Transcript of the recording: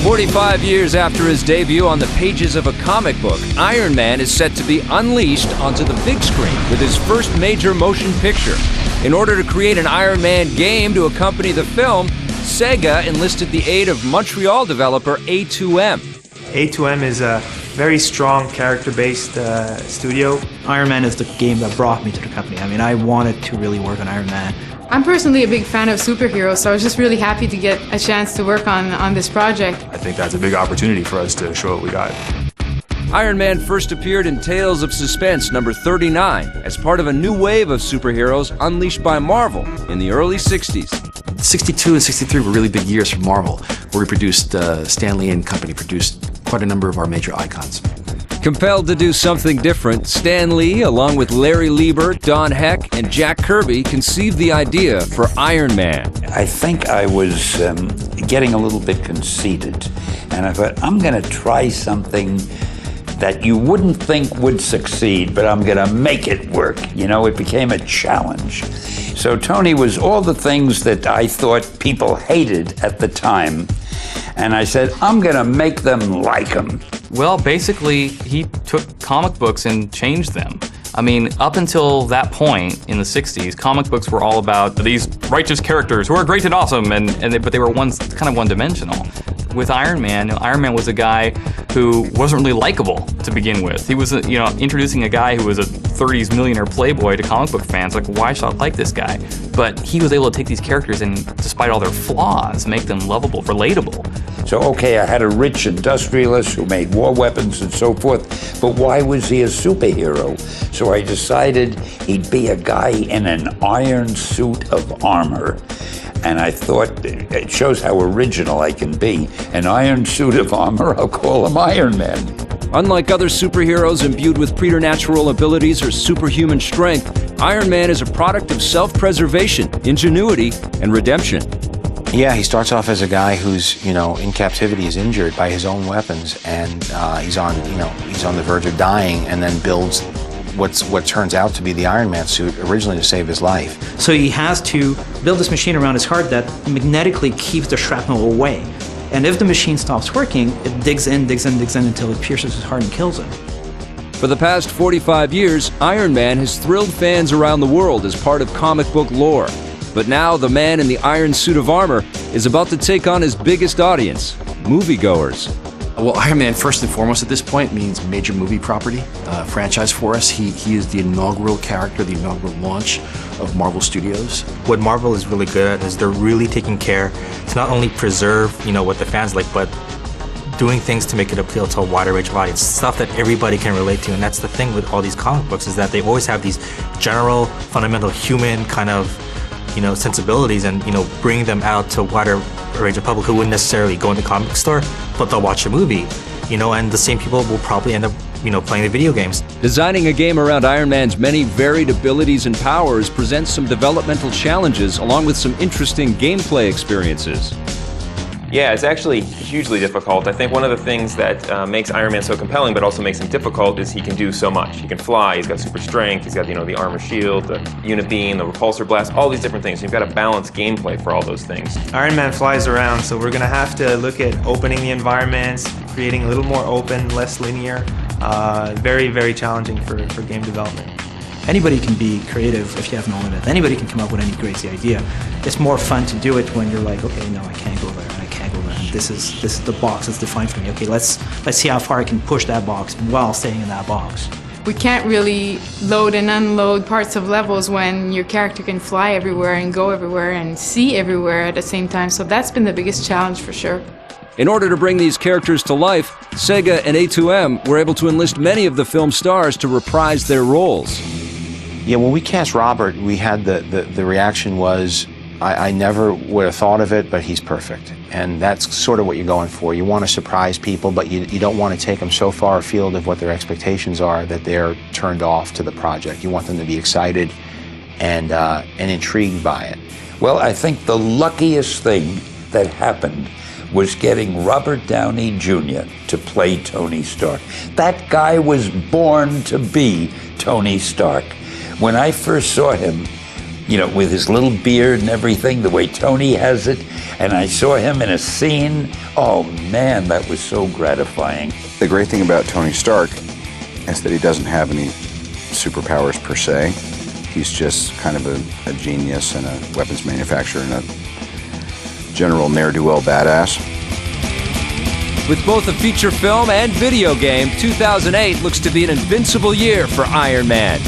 "45 years after his debut on the pages of a comic book, Iron Man is set to be unleashed onto the big screen with his first major motion picture. In order to create an Iron Man game to accompany the film, Sega enlisted the aid of Montreal developer A2M. A2M is a very strong character-based studio. Iron Man is the game that brought me to the company. I mean, I wanted to really work on Iron Man. I'm personally a big fan of superheroes, so I was just really happy to get a chance to work on this project. I think that's a big opportunity for us to show what we got. Iron Man first appeared in Tales of Suspense number 39 as part of a new wave of superheroes unleashed by Marvel in the early 60s. 62 and 63 were really big years for Marvel, where we produced, Stan Lee and company produced quite a number of our major icons. Compelled to do something different, Stan Lee, along with Larry Lieber, Don Heck, and Jack Kirby, conceived the idea for Iron Man. I think I was getting a little bit conceited, and I thought, I'm going to try something that you wouldn't think would succeed, but I'm going to make it work. You know, it became a challenge. So Tony was all the things that I thought people hated at the time, and I said, I'm going to make them like him. Well, basically, he took comic books and changed them. I mean, up until that point in the 60s, comic books were all about these righteous characters who are great and awesome, but they were kind of one-dimensional. With Iron Man was a guy who wasn't really likable to begin with. He was, introducing a guy who was a 30s millionaire playboy to comic book fans. Like, why should I like this guy? But he was able to take these characters and, despite all their flaws, make them lovable, relatable. So, okay, I had a rich industrialist who made war weapons and so forth, but why was he a superhero? So I decided he'd be a guy in an iron suit of armor. And I thought, it shows how original I can be. An iron suit of armor, I'll call him Iron Man. Unlike other superheroes imbued with preternatural abilities or superhuman strength, Iron Man is a product of self-preservation, ingenuity, and redemption. Yeah, he starts off as a guy who's, in captivity, he's injured by his own weapons, and he's on the verge of dying, and then builds what turns out to be the Iron Man suit, originally to save his life. So he has to build this machine around his heart that magnetically keeps the shrapnel away. And if the machine stops working, it digs in until it pierces his heart and kills him. For the past 45 years, Iron Man has thrilled fans around the world as part of comic book lore. But now the man in the iron suit of armor is about to take on his biggest audience, moviegoers. Well, Iron Man, first and foremost at this point, means major movie property, franchise for us. He is the inaugural character, the inaugural launch of Marvel Studios. What Marvel is really good at is they're really taking care to not only preserve, what the fans like, but doing things to make it appeal to a wider range of audience, stuff that everybody can relate to. And that's the thing with all these comic books, is that they always have these general, fundamental human kind of sensibilities, and bring them out to a wider range of public who wouldn't necessarily go into the comic store, but they'll watch a movie, and the same people will probably end up playing the video games. Designing a game around Iron Man's many varied abilities and powers presents some developmental challenges along with some interesting gameplay experiences. Yeah, it's actually hugely difficult. I think one of the things that makes Iron Man so compelling, but also makes him difficult, is he can do so much. He can fly, he's got super strength, he's got the armor shield, the unit beam, the repulsor blast, all these different things. You've got to balance gameplay for all those things. Iron Man flies around, so we're going to have to look at opening the environments, creating a little more open, less linear. Very, very challenging for game development. Anybody can be creative if you have no limit. Anybody can come up with any crazy idea. It's more fun to do it when you're like, okay, no, I can't go there, I can't go there. And this is the box that's defined for me. Okay, let's see how far I can push that box while staying in that box. We can't really load and unload parts of levels when your character can fly everywhere and go everywhere and see everywhere at the same time. So that's been the biggest challenge for sure. In order to bring these characters to life, Sega and A2M were able to enlist many of the film's stars to reprise their roles. Yeah, when we cast Robert, we had the reaction was, I never would have thought of it, but he's perfect. And that's sort of what you're going for. You want to surprise people, but you don't want to take them so far afield of what their expectations are that they're turned off to the project. You want them to be excited and intrigued by it. Well, I think the luckiest thing that happened was getting Robert Downey Jr. to play Tony Stark. That guy was born to be Tony Stark. When I first saw him, you know, with his little beard and everything, the way Tony has it, and I saw him in a scene, oh man, that was so gratifying. The great thing about Tony Stark is that he doesn't have any superpowers per se. He's just kind of a genius and a weapons manufacturer and a general ne'er-do-well badass. With both a feature film and video game, 2008 looks to be an invincible year for Iron Man.